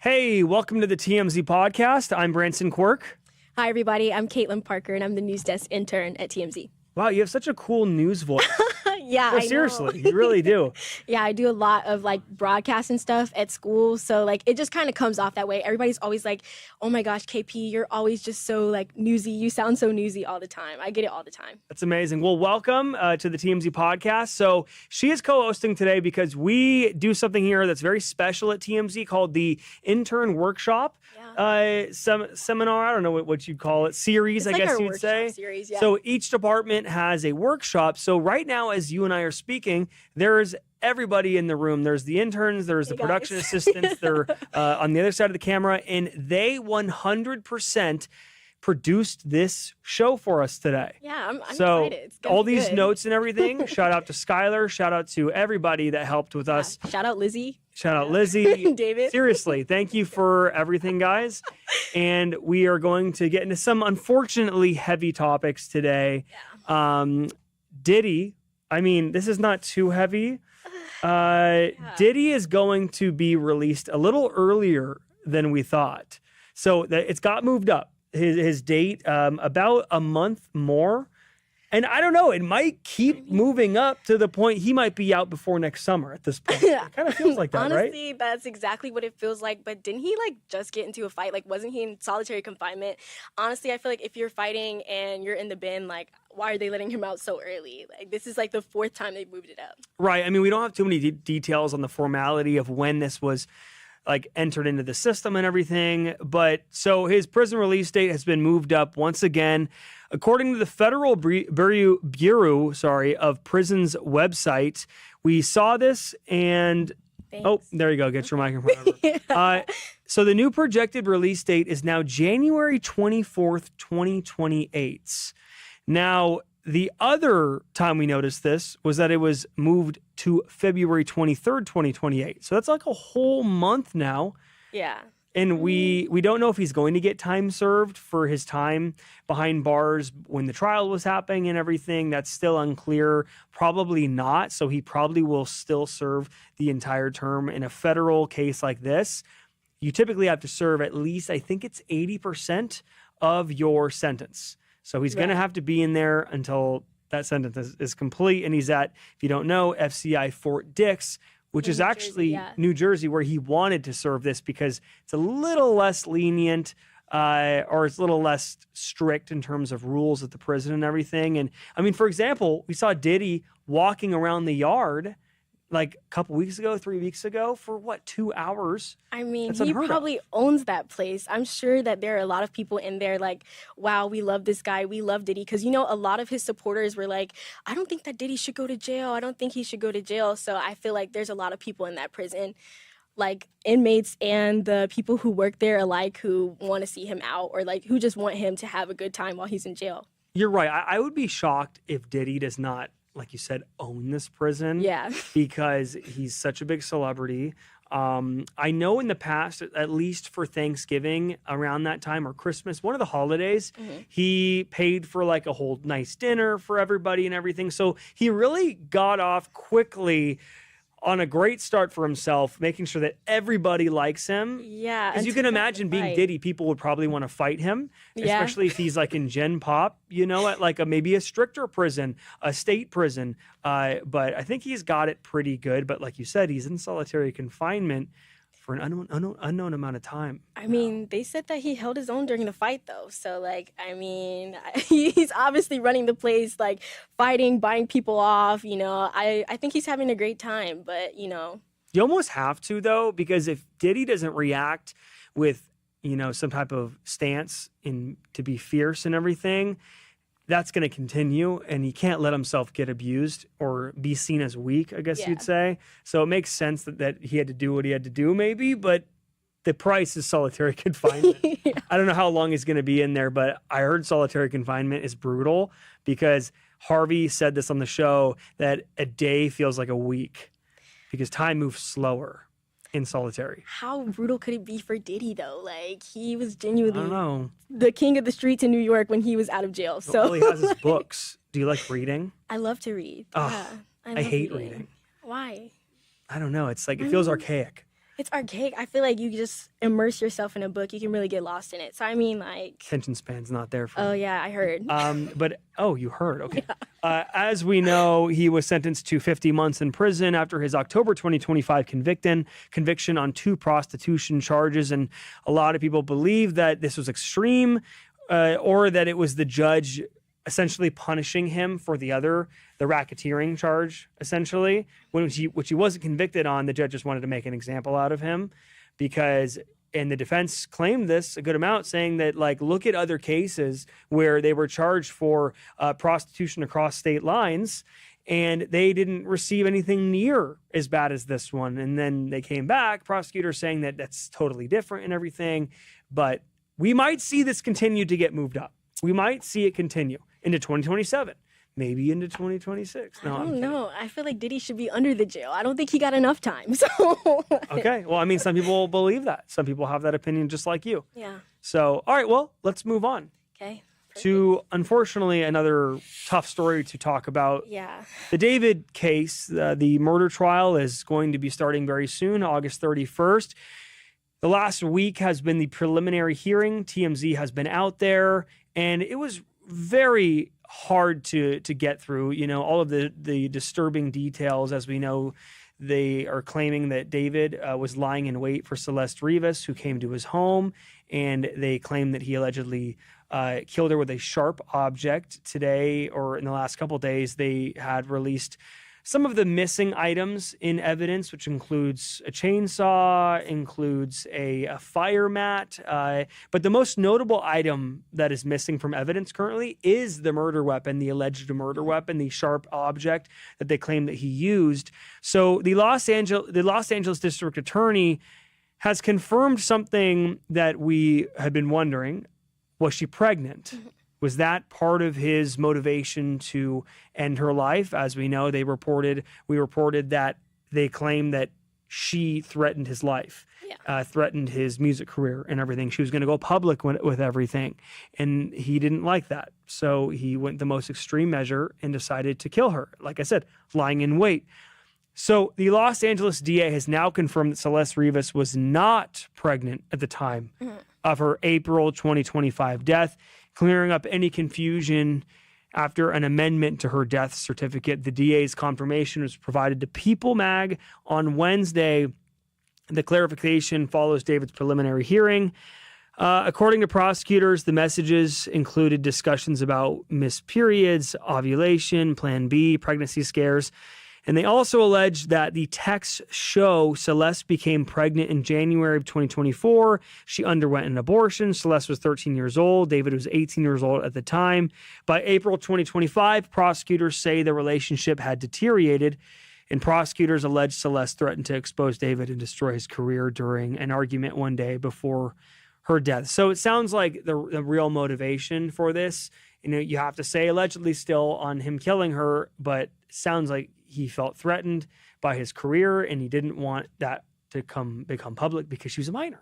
Hey, welcome to the TMZ podcast. I'm Branson Quirk. Hi, everybody. I'm Caitlin Parker, and I'm the news desk intern at TMZ. Wow, you have such a cool news voice. Yeah, No, seriously, you really do. Yeah, I do a lot of broadcast and stuff at school, so it just kind of comes off that way. Everybody's always like, "Oh my gosh, KP, you're always just so newsy. You sound so newsy all the time." I get it all the time. That's amazing. Well, welcome to the TMZ podcast. So she is co-hosting today because we do something here that's very special at TMZ called the Intern Workshop. Seminar, I don't know what you'd call it, series, It's I guess you'd say. Series, yeah. So each department has a workshop. So right now, as you and I are speaking, there's everybody in the room. There's the interns, there's the production assistants, they're on the other side of the camera, and they 100% produced this show for us today. Yeah, I'm so excited. It's all these good. notes and everything, shout out to Skylar, shout out to everybody that helped with us. Shout out Lizzie. Shout out Lizzie. David. Seriously, thank you for everything, guys. And we are going to get into some unfortunately heavy topics today. Yeah. Diddy, I mean, this is not too heavy. Diddy is going to be released a little earlier than we thought. So it's got moved up, his date, about a month more. And I don't know, it might keep moving up to the point he might be out before next summer at this point. It kind of feels like that, right? Honestly, that's exactly what it feels like. But didn't he just get into a fight? Wasn't he in solitary confinement? Honestly, I feel like if you're fighting and you're in the bin, why are they letting him out so early? This is the fourth time they've moved it up. Right. I mean, we don't have too many details on the formality of when this was entered into the system and everything. But so his prison release date has been moved up once again. According to the Federal Bureau of Prisons website, we saw this and... Thanks. Oh, there you go. Get your microphone over. So the new projected release date is now January 24th, 2028. Now, the other time we noticed this was that it was moved to February 23rd, 2028. So that's a whole month now. Yeah. And we don't know if he's going to get time served for his time behind bars when the trial was happening and everything. That's still unclear. Probably not. So he probably will still serve the entire term. In a federal case like this, you typically have to serve at least, I think it's 80% of your sentence. So he's going to have to be in there until that sentence is complete. And he's at, if you don't know, FCI Fort Dix, which is actually New Jersey, where he wanted to serve this because it's a little less lenient or it's a little less strict in terms of rules at the prison and everything. And I mean, for example, we saw Diddy walking around the yard a couple weeks ago, 3 weeks ago for 2 hours? I mean, he probably owns that place. I'm sure that there are a lot of people in there wow, we love this guy. We love Diddy. Because, a lot of his supporters were I don't think that Diddy should go to jail. I don't think he should go to jail. So I feel like there's a lot of people in that prison, inmates and the people who work there alike, who want to see him out or who just want him to have a good time while he's in jail. You're right. I would be shocked if Diddy does not, like you said, own this prison. Yeah. Because he's such a big celebrity. I know in the past, at least for Thanksgiving around that time or Christmas, one of the holidays, he paid for a whole nice dinner for everybody and everything. So he really got off quickly on a great start for himself, making sure that everybody likes him. Yeah. Because you can imagine being Diddy, people would probably want to fight him, especially if he's in Gen Pop, at maybe a stricter prison, a state prison. But I think he's got it pretty good. But like you said, he's in solitary confinement for an unknown amount of time. I mean, they said that he held his own during the fight, though. So, I mean, he's obviously running the place, fighting, buying people off. I think he's having a great time, but, You almost have to, though, because if Diddy doesn't react with, some type of stance to be fierce and everything, that's going to continue, and he can't let himself get abused or be seen as weak, I guess you'd say. So it makes sense that he had to do what he had to do, maybe, but the price is solitary confinement. I don't know how long he's going to be in there, but I heard solitary confinement is brutal because Harvey said this on the show that a day feels like a week because time moves slower in solitary. How brutal could it be for Diddy, though? He was genuinely I don't know. The king of the streets in New York when he was out of jail. So all he has is books. Do you like reading? I love to read. Oh, Yeah, I hate reading. Why? I don't know. It's it feels archaic. It's archaic. I feel like you just immerse yourself in a book, you can really get lost in it. So I mean, like, Attention span's not there for oh me. yeah, I heard. You heard. Okay. As we know, he was sentenced to 50 months in prison after his October 2025 conviction on 2 prostitution charges. And a lot of people believe that this was extreme, or that it was the judge essentially punishing him for the racketeering charge, essentially, which he wasn't convicted on. The judge just wanted to make an example out of him because, and the defense claimed this a good amount, saying that, like, look at other cases where they were charged for prostitution across state lines and they didn't receive anything near as bad as this one. And then they came back, prosecutors saying that that's totally different and everything. But we might see this continue to get moved up. We might see it continue into 2027, maybe into 2026. No, I don't know. I feel like Diddy should be under the jail. I don't think he got enough time. So okay. Well, I mean, some people believe that. Some people have that opinion just like you. Yeah. So, all right, well, let's move on. Okay. Perfect. To, unfortunately, another tough story to talk about. Yeah. The David case, the murder trial is going to be starting very soon, August 31st. The last week has been the preliminary hearing. TMZ has been out there, and it was very hard to get through, all of the disturbing details. As we know, they are claiming that David was lying in wait for Celeste Rivas, who came to his home, and they claim that he allegedly killed her with a sharp object. Today, or in the last couple of days, they had released some of the missing items in evidence, which includes a chainsaw, includes a fire mat. But the most notable item that is missing from evidence currently is the murder weapon, the alleged murder weapon, the sharp object that they claim that he used. So the Los Angeles District Attorney has confirmed something that we had been wondering. Was she pregnant? Was that part of his motivation to end her life? As we know, we reported that they claimed that she threatened his life, threatened his music career and everything. She was going to go public with everything, and he didn't like that. So he went the most extreme measure and decided to kill her. Like I said, lying in wait. So the Los Angeles DA has now confirmed that Celeste Rivas was not pregnant at the time of her April 2025 death, clearing up any confusion after an amendment to her death certificate. The DA's confirmation was provided to People Mag on Wednesday. The clarification follows David's preliminary hearing. According to prosecutors, the messages included discussions about missed periods, ovulation, Plan B, pregnancy scares. And they also alleged that the texts show Celeste became pregnant in January of 2024. She underwent an abortion. Celeste was 13 years old. David was 18 years old at the time. By April 2025, prosecutors say the relationship had deteriorated, and prosecutors allege Celeste threatened to expose David and destroy his career during an argument one day before her death. So it sounds like the real motivation for this, you have to say allegedly still on him killing her, but it sounds like he felt threatened by his career and he didn't want that to become public because she was a minor,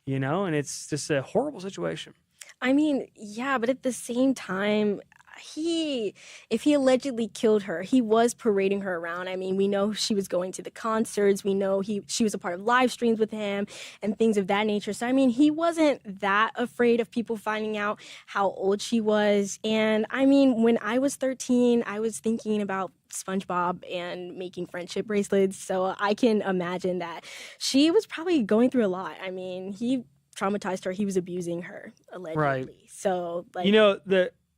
and it's just a horrible situation. I mean, yeah, but at the same time, if he allegedly killed her, he was parading her around. I mean, we know she was going to the concerts. We know she was a part of live streams with him and things of that nature. So, I mean, he wasn't that afraid of people finding out how old she was. And I mean, when I was 13, I was thinking about SpongeBob and making friendship bracelets. So I can imagine that she was probably going through a lot. I mean, he traumatized her. He was abusing her, allegedly. Right. So, like,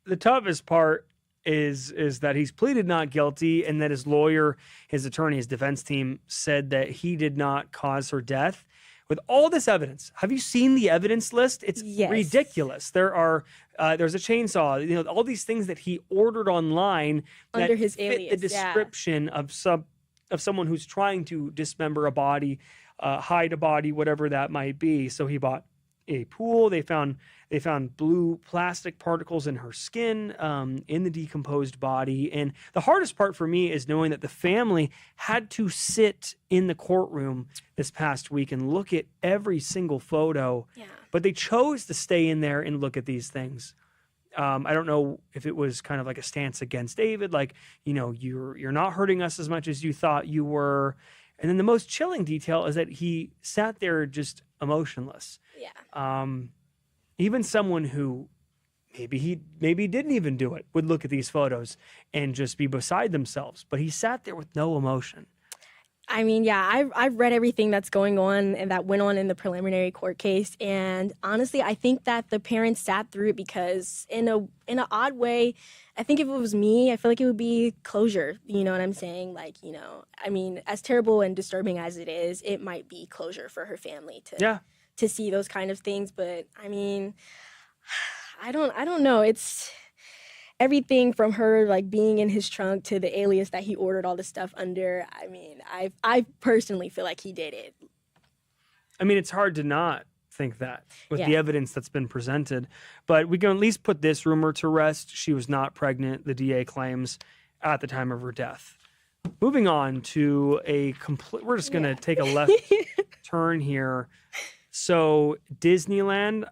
the toughest part is that he's pleaded not guilty, and that his lawyer, his attorney, his defense team said that he did not cause her death. With all this evidence, have you seen the evidence list? It's ridiculous. There's a chainsaw, all these things that he ordered online under that his fit alias, the description of someone who's trying to dismember a body, hide a body, whatever that might be. So he bought a pool. They found blue plastic particles in her skin, in the decomposed body. And the hardest part for me is knowing that the family had to sit in the courtroom this past week and look at every single photo. Yeah. But they chose to stay in there and look at these things. I don't know if it was kind of like a stance against David, like, you're not hurting us as much as you thought you were. And then the most chilling detail is that he sat there just emotionless. Yeah. Even someone who maybe didn't even do it would look at these photos and just be beside themselves. But he sat there with no emotion. I mean, yeah, I've read everything that's going on and that went on in the preliminary court case, and honestly, I think that the parents sat through it because, in an odd way, I think if it was me, I feel like it would be closure. You know what I'm saying? Like, I mean, as terrible and disturbing as it is, it might be closure for her family to see those kind of things. But I mean, I don't know. It's everything from her like being in his trunk to the alias that he ordered all the stuff under. I mean, I personally feel like he did it. I mean, it's hard to not think that with the evidence that's been presented, but we can at least put this rumor to rest. She was not pregnant, the DA claims, at the time of her death. Moving on to we're just going to take a left turn here. So Disneyland,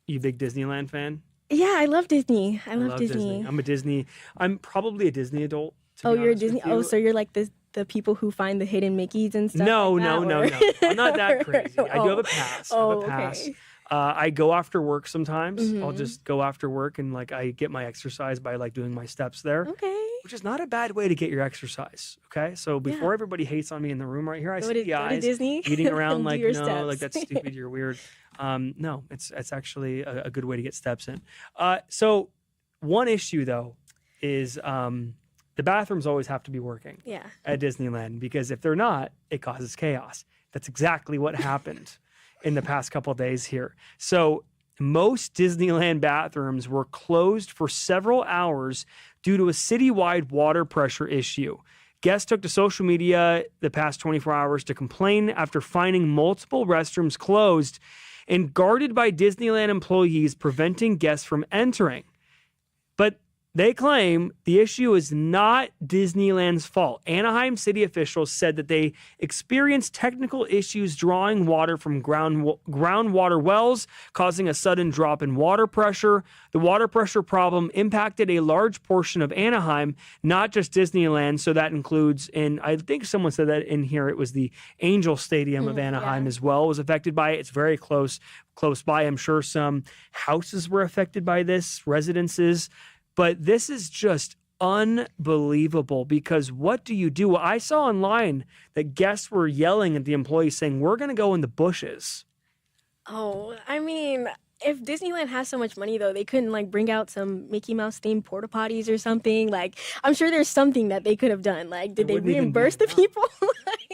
you a big Disneyland fan? Yeah, I love Disney. I love Disney. I'm probably a Disney adult. Oh, you're a Disney. Oh, so you're like the people who find the hidden Mickeys and stuff. No. I'm not that crazy. I do have a pass. Okay. I go after work sometimes. Mm-hmm. I'll just go after work and like I get my exercise by like doing my steps there. Okay. Which is not a bad way to get your exercise. Okay. So before everybody hates on me in the room right here, I see the eyes Disney. eating around like, no, steps. like that's stupid. You're weird. No, it's actually a good way to get steps in. So one issue though is the bathrooms always have to be working at Disneyland, because if they're not, it causes chaos. That's exactly what happened in the past couple of days here. So most Disneyland bathrooms were closed for several hours due to a citywide water pressure issue. Guests took to social media the past 24 hours to complain after finding multiple restrooms closed and guarded by Disneyland employees, preventing guests from entering. But they claim the issue is not Disneyland's fault. Anaheim city officials said that they experienced technical issues drawing water from groundwater wells, causing a sudden drop in water pressure. The water pressure problem impacted a large portion of Anaheim, not just Disneyland. So that includes, and I think someone said that in here, it was the Angel Stadium of Anaheim as well was affected by it. It's very close by. I'm sure some houses were affected by this, residences. But this is just unbelievable, because what do you do? I saw online that guests were yelling at the employees saying, we're going to go in the bushes. Oh, I mean, if Disneyland has so much money, though, they couldn't like bring out some Mickey Mouse themed porta potties or something. Like, I'm sure there's something that they could have done. Like, did they reimburse the people?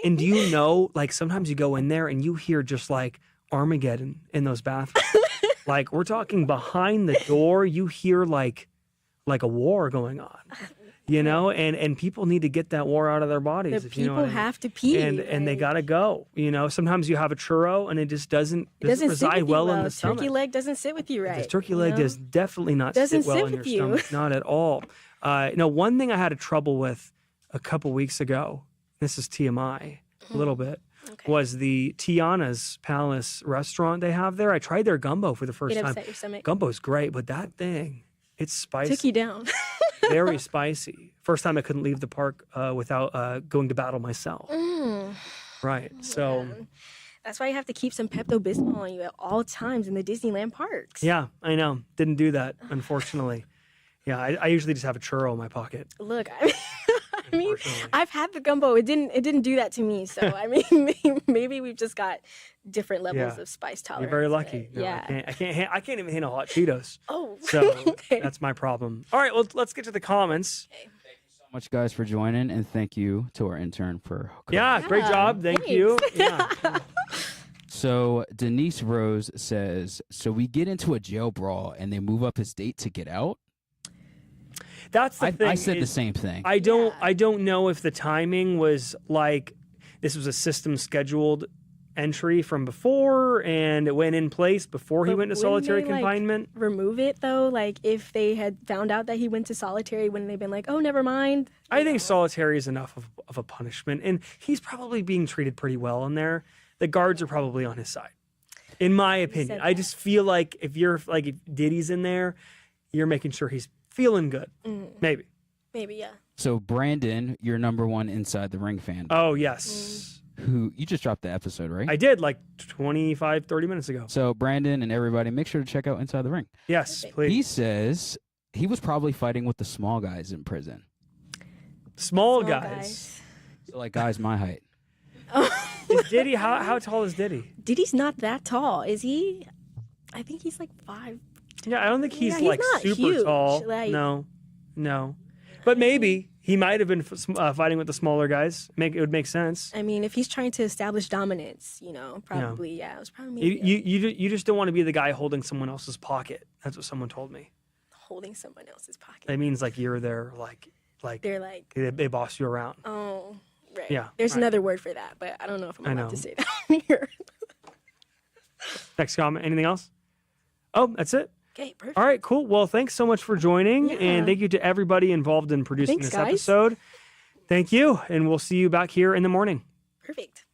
And do you know, like, sometimes you go in there and you hear just like Armageddon in those bathrooms. Like, we're talking behind the door, you hear like a war going on, and people need to get that war out of their bodies. The if you know what I mean. have to pee. And they got to go, sometimes you have a churro and it just doesn't reside well in the stomach. Turkey leg doesn't sit with you right. The turkey leg does definitely not sit well in your stomach. Not at all. One thing I had a trouble with a couple weeks ago, this is TMI a little bit, was the Tiana's Palace restaurant they have there. I tried their gumbo for the first time. Upset your stomach. Gumbo's great, but that thing, it's spicy. Took you down. Very spicy. First time I couldn't leave the park without going to battle myself. Right. So that's why you have to keep some Pepto-Bismol on you at all times in the Disneyland parks. Yeah, I know. Didn't do that, unfortunately. Yeah, I usually just have a churro in my pocket. Look, I mean, I've had the gumbo. It didn't do that to me. So I mean, maybe we've just got different levels of spice tolerance. You're very lucky. No, yeah, I can't even handle hot Cheetos. Oh, so that's my problem. All right, well, let's get to the comments. Okay. Thank you so much, guys, for joining, and thank you to our intern for. Great job. Thanks. You. Yeah. So Denise Rose says, so we get into a jail brawl and they move up his date to get out. That's the thing. I said the same thing. I don't know if the timing was like this was a system scheduled entry from before and it went in place before he went to solitary confinement. Remove it though, like if they had found out that he went to solitary, wouldn't they been like, oh, never mind? I think solitary is enough of a punishment, and he's probably being treated pretty well in there. The guards are probably on his side, in my opinion. I just feel like if Diddy's in there, you're making sure he's feeling good. Maybe. Maybe, yeah. So Brandon, your number one Inside the Ring fan. Oh, yes. Who you just dropped the episode, right? I did like 25, 30 minutes ago. So Brandon and everybody, make sure to check out Inside the Ring. Yes, Perfect. please. He says he was probably fighting with the small guys in prison. Small Small guys. So like guys my height. Is Diddy, how tall is Diddy? Diddy's not that tall, is he? I think he's like 5. Yeah, I don't think he's Yeah, he's like not super huge, tall. like- No. But maybe he might have been fighting with the smaller guys. It would make sense. I mean, if he's trying to establish dominance, probably, yeah, it was probably maybe You just don't want to be the guy holding someone else's pocket. That's what someone told me. holding someone else's pocket. That means like you're there, They're like, they boss you around. oh, right. Yeah, There's right. another word for that, but I don't know if I'm I allowed know. to say that here. Next comment. Anything else? Oh, that's it. Okay, perfect. All right, cool. Well, thanks so much for joining, Yeah. and thank you to everybody involved in producing Thanks, this guys. episode. Thank you, and we'll see you back here in the morning. Perfect.